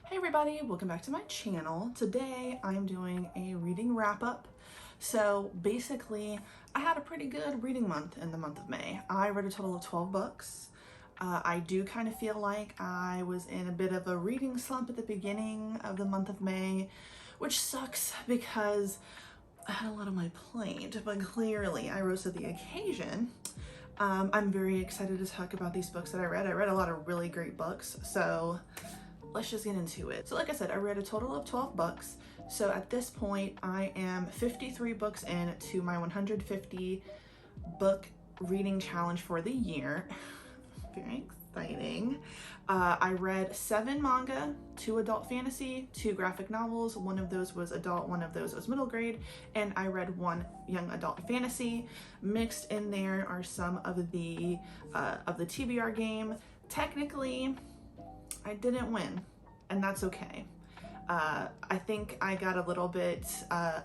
Hey everybody, welcome back to my channel. Today I'm doing a reading wrap-up. So basically, I had a pretty good reading month in the month of May. I read a total of 12 books. I do kind of feel like I was in a bit of a reading slump at the beginning of the month of May, which sucks because I had a lot on my plate, but clearly I rose to the occasion. I'm very excited to talk about these books that I read. I read a lot of really great books, so let's just get into it. So like I said, I read a total of 12 books. So at this point, I am 53 books in to my 150 book reading challenge for the year. Very exciting. I read 7 manga, 2 adult fantasy, 2 graphic novels. One of those was adult, one of those was middle grade, and I read 1 young adult fantasy. Mixed in there are some of the TBR game. Technically, I didn't win, and that's okay. I think I got a little bit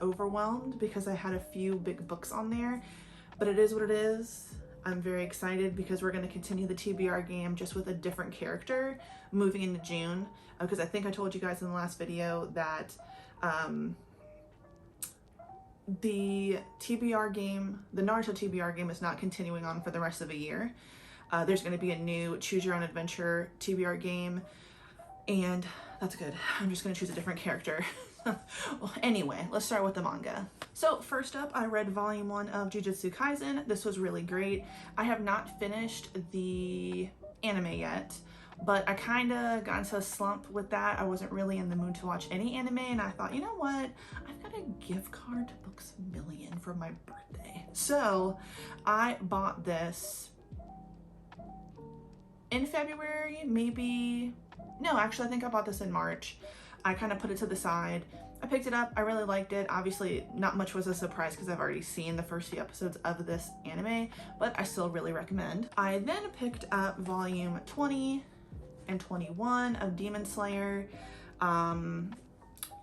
overwhelmed because I had a few big books on there, but it is what it is. I'm very excited because we're going to continue the TBR game just with a different character moving into June, because I think I told you guys in the last video that the TBR game, the Naruto TBR game, is not continuing on for the rest of the year. There's going to be a new Choose Your Own Adventure TBR game, and that's good. I'm just going to choose a different character. Well, anyway, let's start with the manga. So first up, I read volume 1 of Jujutsu Kaisen. This was really great. I have not finished the anime yet, but I kind of got into a slump with that. I wasn't really in the mood to watch any anime, and I thought, you know what? I've got a gift card to Books A Million for my birthday. So I bought this in February, maybe. No, actually, I think I bought this in March. I kind of put it to the side. I picked it up. I really liked it. Obviously, not much was a surprise because I've already seen the first few episodes of this anime, but I still really recommend. I then picked up volume 20 and 21 of Demon Slayer.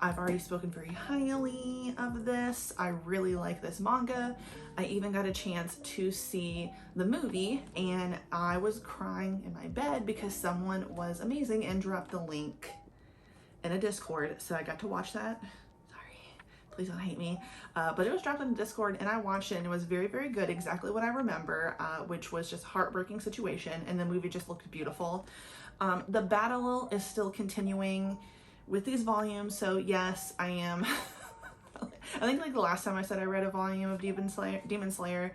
I've already spoken very highly of this. I really like this manga. I even got a chance to see the movie, and I was crying in my bed because someone was amazing and dropped the link in a Discord, so I got to watch that. Sorry, please don't hate me. But it was dropped in Discord, and I watched it, and it was very, very good. Exactly what I remember, which was just heartbreaking situation, and the movie just looked beautiful. The battle is still continuing with these volumes, so yes, I am. I think like the last time I said I read a volume of Demon Slayer,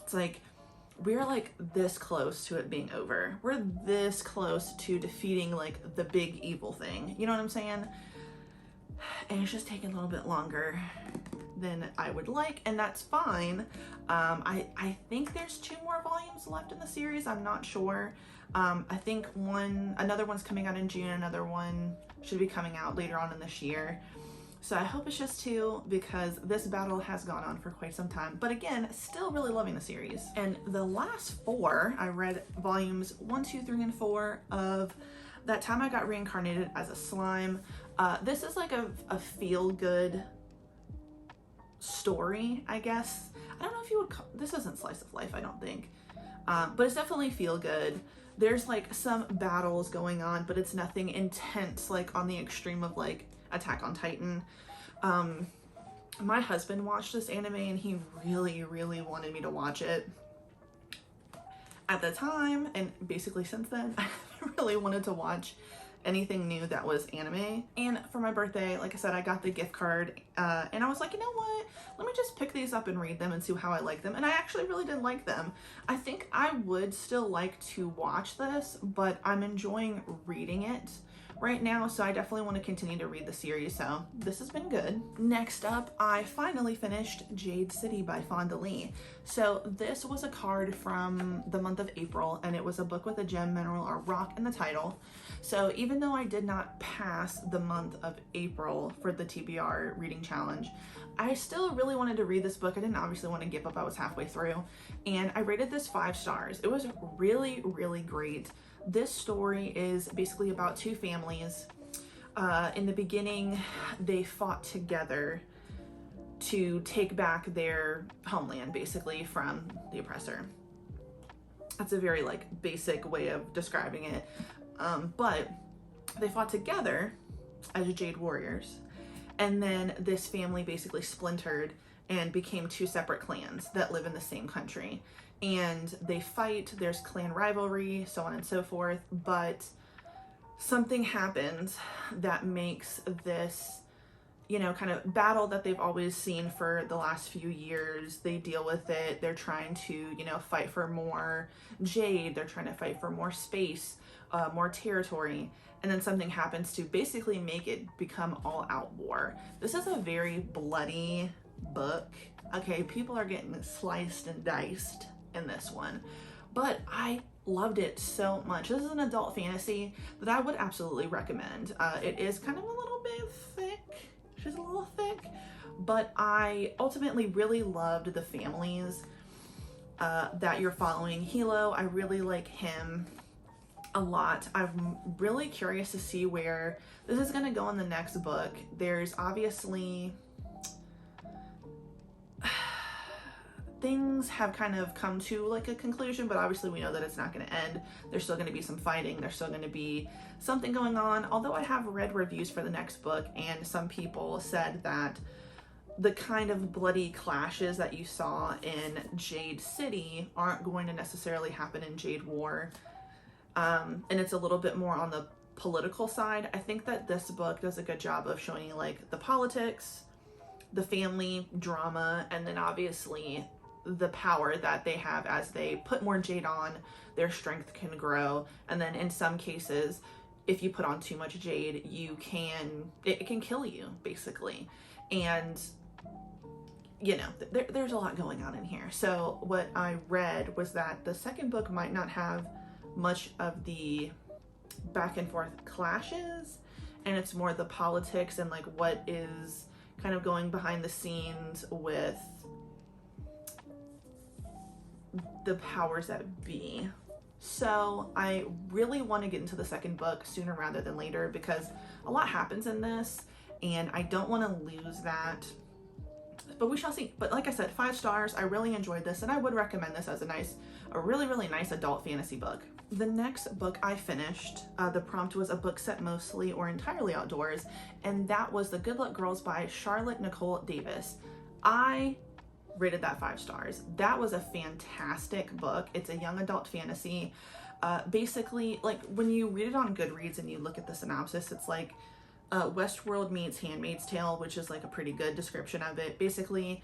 it's like we're like this close to it being over. We're this close to defeating like the big evil thing. You know what I'm saying? And it's just taking a little bit longer than I would like, and that's fine. I think there's 2 more volumes left in the series. I'm not sure. I think another one's coming out in June, another one should be coming out later on in this year. So I hope it's just 2 because this battle has gone on for quite some time. But again, still really loving the series. And the last 4, I read volumes 1, 2, 3, and 4 of That Time I Got Reincarnated as a Slime. This is like a feel-good story, I guess. I don't know if you would call this isn't slice of life, I don't think. But it's definitely feel-good. There's like some battles going on, but it's nothing intense like on the extreme of like Attack on Titan. My husband watched this anime and he really, really wanted me to watch it at the time, and basically since then I really wanted to watch anything new that was anime. And for my birthday, like I said, I got the gift card, and I was like, you know what, let me just pick these up and read them and see how I like them. And I actually really did like them. I think I would still like to watch this, but I'm enjoying reading it right now, so I definitely want to continue to read the series, so this has been good. Next up, I finally finished Jade City by Fonda Lee. So this was a card from the month of April, and it was a book with a gem, mineral, or rock in the title. So even though I did not pass the month of April for the TBR reading challenge, I still really wanted to read this book. I didn't obviously want to give up. I was halfway through, and I rated this 5 stars. It was really, really great. This story is basically about 2 families. In the beginning, they fought together to take back their homeland, basically, from the oppressor. That's a very like basic way of describing it. But they fought together as Jade warriors. And then this family basically splintered and became two separate clans that live in the same country. And they fight, there's clan rivalry, so on and so forth, but something happens that makes this, you know, kind of battle that they've always seen for the last few years. They deal with it. They're trying to, you know, fight for more jade. They're trying to fight for more space, more territory. And then something happens to basically make it become all out war. This is a very bloody book. Okay, people are getting sliced and diced in this one, but I loved it so much. This is an adult fantasy that I would absolutely recommend. It is kind of a little bit thick. She's a little thick, but I ultimately really loved the families that you're following. Hilo, I really like him a lot. I'm really curious to see where this is going to go in the next book. There's obviously things have kind of come to like a conclusion, but obviously we know that it's not going to end. There's still going to be some fighting. There's still going to be something going on. Although I have read reviews for the next book, and some people said that the kind of bloody clashes that you saw in Jade City aren't going to necessarily happen in Jade War. And it's a little bit more on the political side. I think that this book does a good job of showing like the politics, the family drama, and then obviously the power that they have as they put more jade on, their strength can grow. And then in some cases, if you put on too much jade, it can kill you basically. And you know, there's a lot going on in here. So what I read was that the second book might not have much of the back and forth clashes, and it's more the politics and like what is kind of going behind the scenes with the powers that be. So I really want to get into the second book sooner rather than later, because a lot happens in this and I don't want to lose that, but we shall see. But like I said, 5 stars. I really enjoyed this and I would recommend this as a really nice adult fantasy book. The next book I finished, the prompt was a book set mostly or entirely outdoors, and that was The Good Luck Girls by Charlotte Nicole Davis. I rated that 5 stars. That was a fantastic book. It's a young adult fantasy. Basically, like when you read it on Goodreads and you look at the synopsis, it's like Westworld meets Handmaid's Tale, which is like a pretty good description of it. Basically,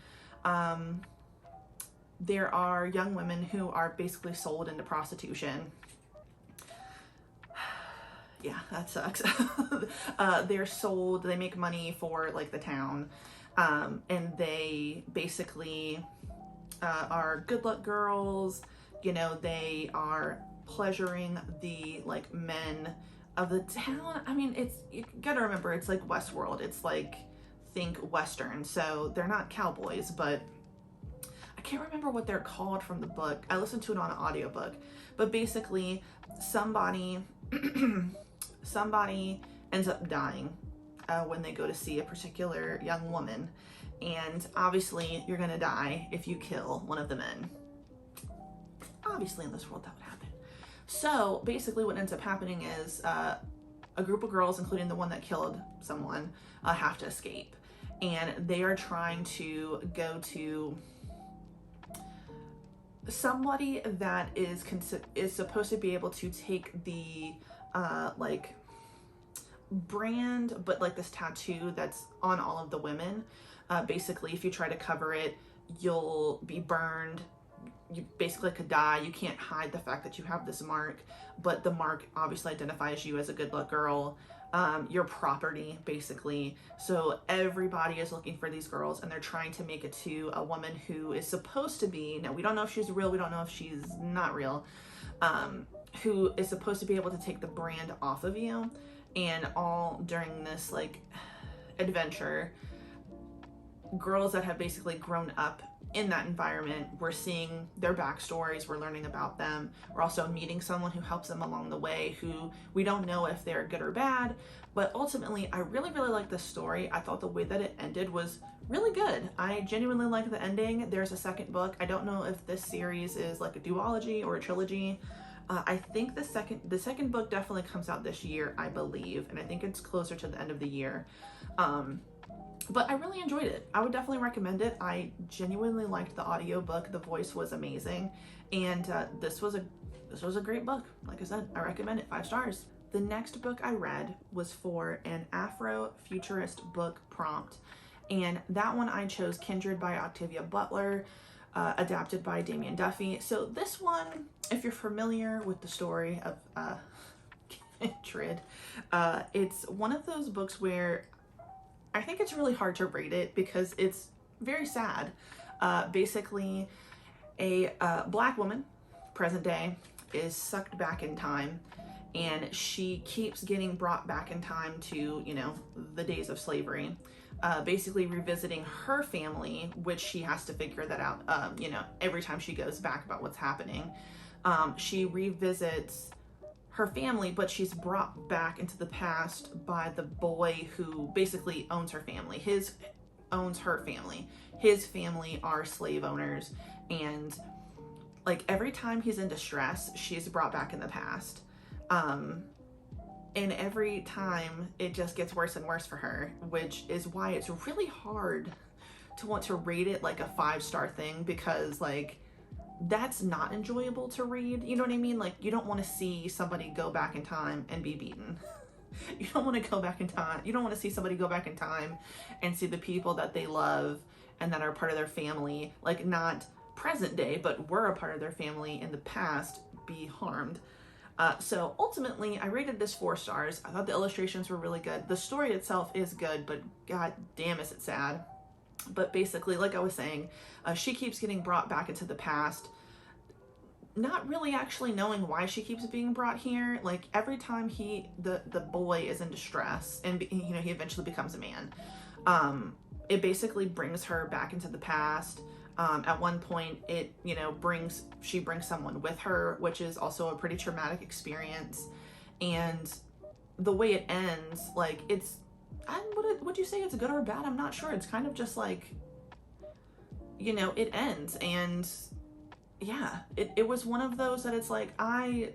there are young women who are basically sold into prostitution. Yeah, that sucks. They're sold, they make money for like the town, and they basically are good luck girls. You know, they are pleasuring the like men of the town. I mean, you gotta remember, it's like Westworld. It's like, think Western. So they're not cowboys, but I can't remember what they're called from the book. I listened to it on an audiobook, but basically somebody ends up dying when they go to see a particular young woman. And obviously you're gonna die if you kill one of the men. Obviously in this world that would happen. So basically what ends up happening is a group of girls, including the one that killed someone, have to escape. And they are trying to go to somebody that is supposed to be able to take the like brand, but like this tattoo that's on all of the women. Basically, if you try to cover it, you'll be burned. You basically could die. You can't hide the fact that you have this mark, but the mark obviously identifies you as a good luck girl, your property basically. So everybody is looking for these girls, and they're trying to make it to a woman who is supposed to be, now we don't know if she's real, we don't know if she's not real, who is supposed to be able to take the brand off of you. And all during this like adventure, girls that have basically grown up in that environment, we're seeing their backstories, we're learning about them. We're also meeting someone who helps them along the way, who we don't know if they're good or bad, but ultimately I really like this story. I thought the way that it ended was really good. I genuinely like the ending. There's a second book. I don't know if this series is like a duology or a trilogy. I think the second book definitely comes out this year, I believe, and I think it's closer to the end of the year. But I really enjoyed it. I would definitely recommend it. I genuinely liked the audiobook. The voice was amazing, and this was a great book. Like I said, I recommend it, 5 stars. The next book I read was for an Afro-futurist book prompt, and that one I chose Kindred by Octavia Butler, adapted by Damien Duffy. So this one, if you're familiar with the story of Kindred, it's one of those books where I think it's really hard to rate it because it's very sad. Basically, a black woman, present day, is sucked back in time, and she keeps getting brought back in time to, you know, the days of slavery, basically revisiting her family, which she has to figure that out, you know, every time she goes back about what's happening. She revisits her family, but she's brought back into the past by the boy who basically owns her family. Owns her family. His family are slave owners, and like every time he's in distress, she's brought back in the past. And every time it just gets worse and worse for her, which is why it's really hard to want to rate it like a 5-star thing, because like that's not enjoyable to read. You know what I mean? Like, you don't want to see somebody go back in time and be beaten. You don't want to go back in time. You don't want to see somebody go back in time and see the people that they love and that are part of their family, like not present day, but were a part of their family in the past, be harmed. So ultimately, I rated this 4 stars. I thought the illustrations were really good. The story itself is good, but god damn is it sad. But basically, like I was saying, she keeps getting brought back into the past, not really actually knowing why she keeps being brought here. Like every time the boy is in distress, and you know, he eventually becomes a man, it basically brings her back into the past. At one point, it, you know, she brings someone with her, which is also a pretty traumatic experience. And the way it ends, like, it's, would you say it's good or bad? I'm not sure. It's kind of just like, you know, it ends. And yeah, it was one of those that it's like, I'm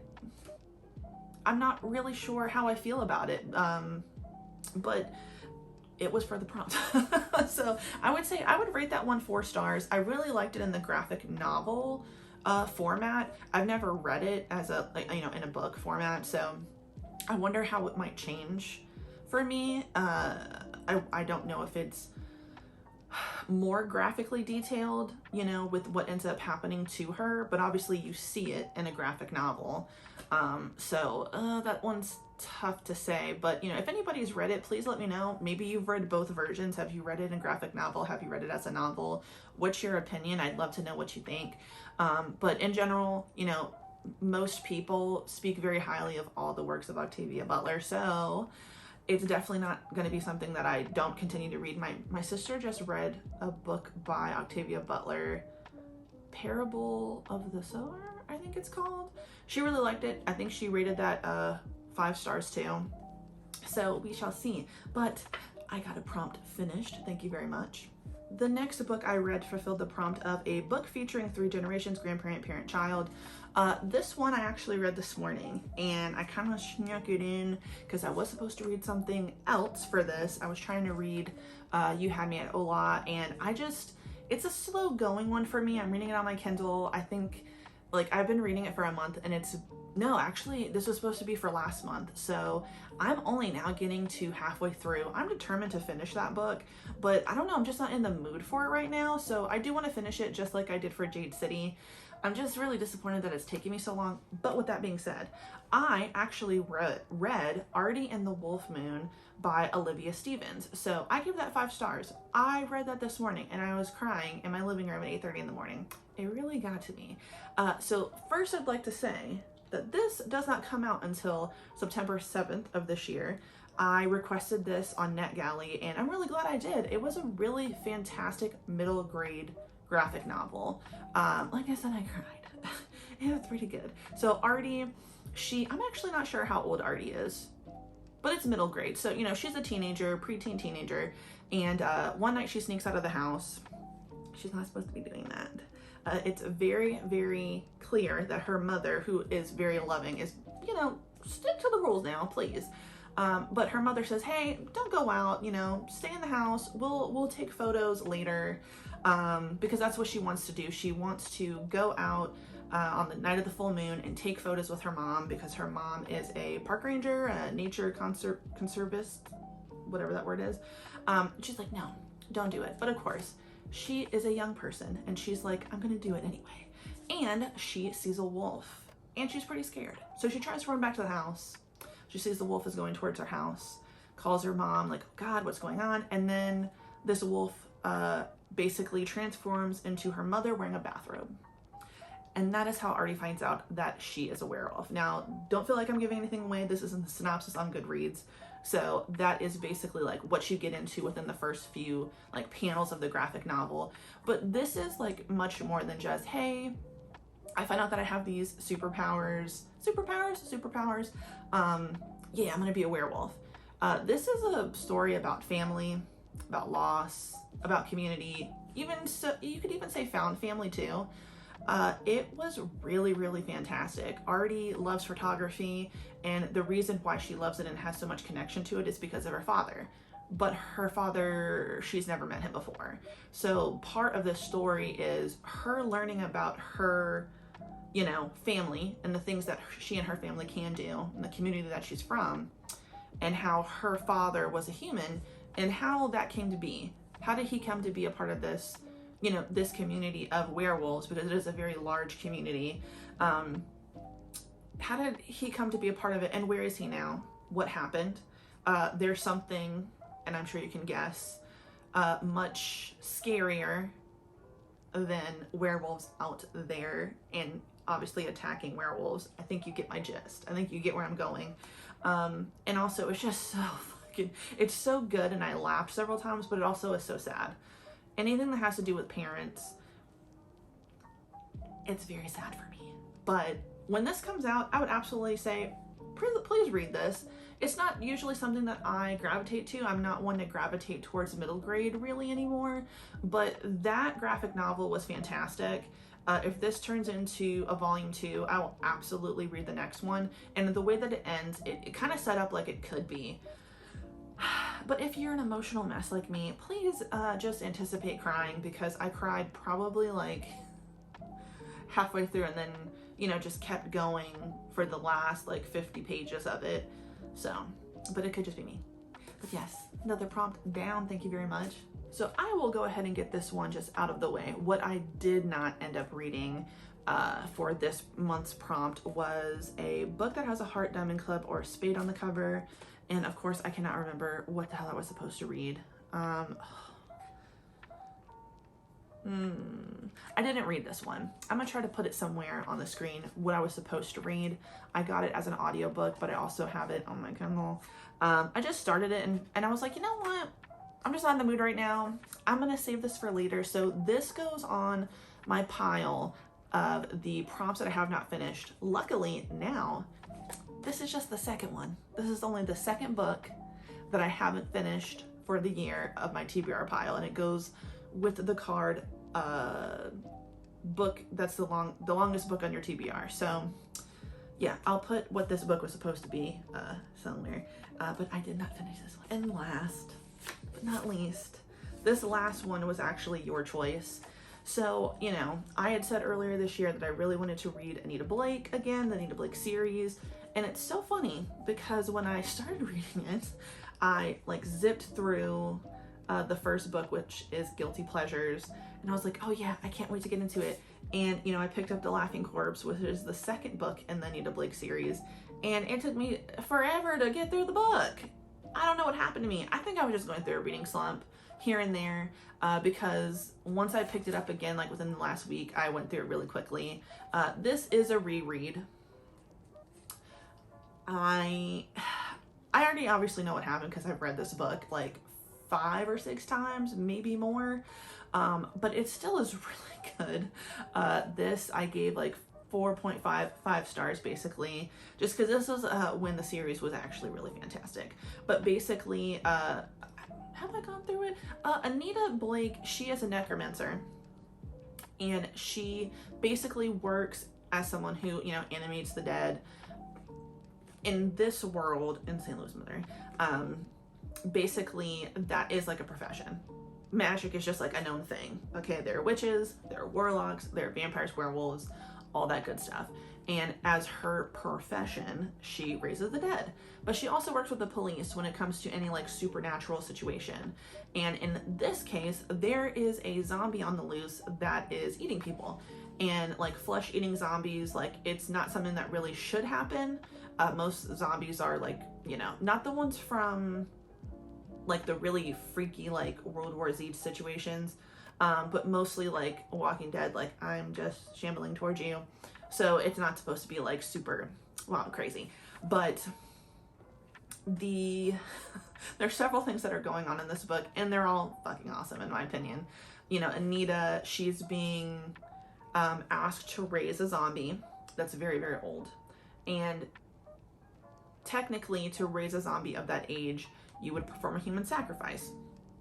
not really sure how I feel about it. But it was for the prompt. So I would say I would rate that one 4 stars. I really liked it in the graphic novel format. I've never read it as a, like, you know, in a book format, so I wonder how it might change for me. I don't know if it's more graphically detailed, you know, with what ends up happening to her, but obviously you see it in a graphic novel. So that one's tough to say, but you know, if anybody's read it, please let me know. Maybe you've read both versions. Have you read it in graphic novel? Have you read it as a novel? What's your opinion? I'd love to know what you think. But in general, you know, most people speak very highly of all the works of Octavia Butler, so it's definitely not going to be something that I don't continue to read. My sister just read a book by Octavia Butler, Parable of the Sower, I think it's called. She really liked it. I think she rated that 5 stars too. So we shall see. But I got a prompt finished. Thank you very much. The next book I read fulfilled the prompt of a book featuring 3 generations, grandparent, parent, child. This one I actually read this morning, and I kind of snuck it in because I was supposed to read something else for this. I was trying to read You Had Me at Hola, and it's a slow going one for me. I'm reading it on my Kindle. I think, like, I've been reading it for a month, and no, actually, this was supposed to be for last month, so I'm only now getting to halfway through. I'm determined to finish that book, but I don't know, I'm just not in the mood for it right now, so I do want to finish it just like I did for Jade City. I'm just really disappointed that it's taking me so long, but with that being said, I actually read Artie and the Wolf Moon by Olivia Stevens, so I give that 5 stars. I read that this morning, and I was crying in my living room at 8:30 in the morning. It really got to me. So first I'd like to say that this does not come out until September 7th of this year. I requested this on NetGalley, and I'm really glad I did. It was a really fantastic middle grade graphic novel. Like I said, I cried. It was pretty good. So Artie, I'm actually not sure how old Artie is, but it's middle grade. So, you know, she's a teenager, preteen teenager, and one night she sneaks out of the house. She's not supposed to be doing that. It's very, very clear that her mother, who is very loving, is, you know, stick to the rules now, please. But her mother says, hey, don't go out, you know, stay in the house. We'll take photos later, because that's what she wants to do. She wants to go out on the night of the full moon and take photos with her mom, because her mom is a park ranger, a nature conservist, whatever that word is. She's like, no, don't do it. But of course, she is a young person and she's like, I'm gonna do it anyway. And she sees a wolf and she's pretty scared. So she tries to run back to the house. She sees the wolf is going towards her house, calls her mom, like, oh God, what's going on? And then this wolf basically transforms into her mother wearing a bathrobe. And that is how Artie finds out that she is a werewolf. Now, don't feel like I'm giving anything away. This isn't the synopsis on Goodreads. So that is basically like what you get into within the first few like panels of the graphic novel. But this is like much more than just, hey, I find out that I have these superpowers. Yeah, I'm gonna be a werewolf. This is a story about family, about loss, about community. Even so, you could even say found family too. It was really, really fantastic. Artie loves photography, and the reason why she loves it and has so much connection to it is because of her father. But her father, she's never met him before. So part of the story is her learning about her, you know, family and the things that she and her family can do and the community that she's from, and how her father was a human and how that came to be. How did he come to be a part of this, you know, this community of werewolves, because it is a very large community. How did he come to be a part of it, and where is he now? What happened? There's something, and I'm sure you can guess, much scarier than werewolves out there and obviously attacking werewolves. I think you get my gist. I think you get where I'm going. And also it's just so it's so good, and I laughed several times, but it also is so sad. Anything that has to do with parents, it's very sad for me. But when this comes out, I would absolutely say, please read this. It's not usually something that I gravitate to. I'm not one to gravitate towards middle grade really anymore, but that graphic novel was fantastic. If this turns into a volume 2, I will absolutely read the next one. And the way that it ends, it kind of set up like it could be. But if you're an emotional mess like me, please just anticipate crying, because I cried probably like halfway through and then, you know, just kept going for the last like 50 pages of it. So, but it could just be me. But yes, another prompt down. Thank you very much. So I will go ahead and get this one just out of the way. What I did not end up reading for this month's prompt was a book that has a heart, diamond club, or a spade on the cover. And of course, I cannot remember what the hell I was supposed to read. I didn't read this one. I'm gonna try to put it somewhere on the screen, what I was supposed to read. I got it as an audiobook, but I also have it on my Kindle. I just started it and I was like, you know what? I'm just not in the mood right now. I'm gonna save this for later. So this goes on my pile of the prompts that I have not finished. Luckily now, this is just the second one. This is only the second book that I haven't finished for the year of my TBR pile, and it goes with the card book that's the longest book on your TBR. So yeah, I'll put what this book was supposed to be somewhere, but I did not finish this one. And last but not least, this last one was actually your choice. So, you know, I had said earlier this year that I really wanted to read Anita Blake again, the Anita Blake series. And it's so funny because when I started reading it, I like zipped through the first book, which is Guilty Pleasures. And I was like, oh yeah, I can't wait to get into it. And, you know, I picked up The Laughing Corpse, which is the second book in the Anita Blake series. And it took me forever to get through the book. I don't know what happened to me. I think I was just going through a reading slump here and there, because once I picked it up again, like within the last week, I went through it really quickly. This is a reread. I already obviously know what happened because I've read this book like 5 or 6 times, maybe more, but it still is really good. This I gave like 4.5 stars basically, just because this was when the series was actually really fantastic. But basically, have I gone through it? Anita Blake, she is a necromancer, And she basically works as someone who, you know, animates the dead. In this world, in St. Louis, Missouri, basically that is like a profession. Magic is just like a known thing. Okay, there are witches, there are warlocks, there are vampires, werewolves, all that good stuff. And as her profession, she raises the dead. But she also works with the police when it comes to any like supernatural situation. And in this case, there is a zombie on the loose that is eating people. And like flesh-eating zombies, like it's not something that really should happen. Most zombies are like, you know, not the ones from like the really freaky like World War Z situations, but mostly like Walking Dead, like I'm just shambling towards you. So it's not supposed to be like super, wow, crazy. But there's several things that are going on in this book, and they're all fucking awesome in my opinion. You know, Anita, she's being asked to raise a zombie that's very, very old. And technically, to raise a zombie of that age, you would perform a human sacrifice.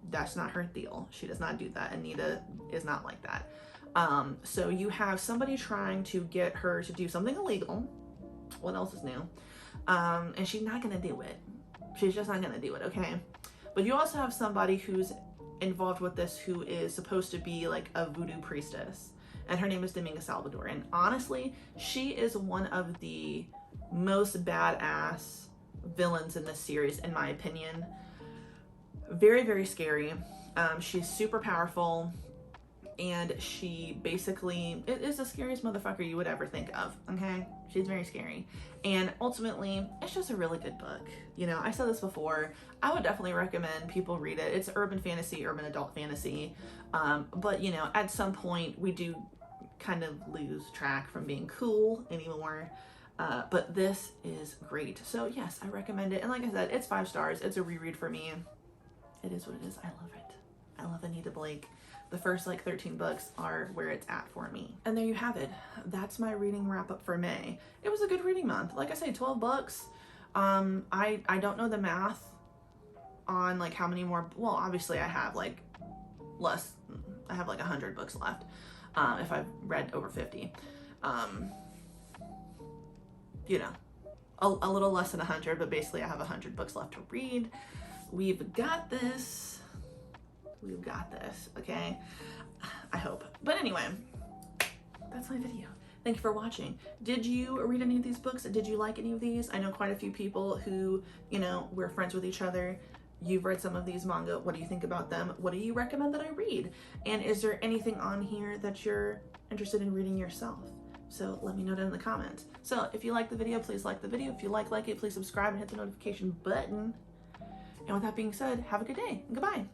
That's not her deal. She does not do that. Anita is not like that. So you have somebody trying to get her to do something illegal. What else is new? And she's not gonna do it. She's just not gonna do it, okay? But you also have somebody who's involved with this who is supposed to be like a voodoo priestess. And her name is Dominga Salvador. And honestly, she is one of the most badass villains in this series, in my opinion. Very, very scary. She's super powerful, and she basically is the scariest motherfucker you would ever think of, okay? She's very scary. And ultimately, it's just a really good book. You know, I said this before, I would definitely recommend people read it. It's urban fantasy, urban adult fantasy. But, you know, at some point, we do kind of lose track from being cool anymore. But this is great. So yes, I recommend it. And like I said, it's 5 stars. It's a reread for me. It is what it is. I love it. I love Anita Blake. The first like 13 books are where it's at for me. And there you have it. That's my reading wrap up for May. It was a good reading month. Like I say, 12 books. I don't know the math on like how many more. Well, obviously I have like less. I have like 100 books left. If I've read over 50. You know, a little less than 100, but basically I have 100 books left to read. We've got this. We've got this, okay? I hope. But anyway, that's my video. Thank you for watching. Did you read any of these books? Did you like any of these? I know quite a few people who, you know, we're friends with each other. You've read some of these manga. What do you think about them? What do you recommend that I read? And is there anything on here that you're interested in reading yourself? So let me know down in the comments. So if you like the video, please like the video. If you like it, please subscribe and hit the notification button. And with that being said, have a good day and goodbye.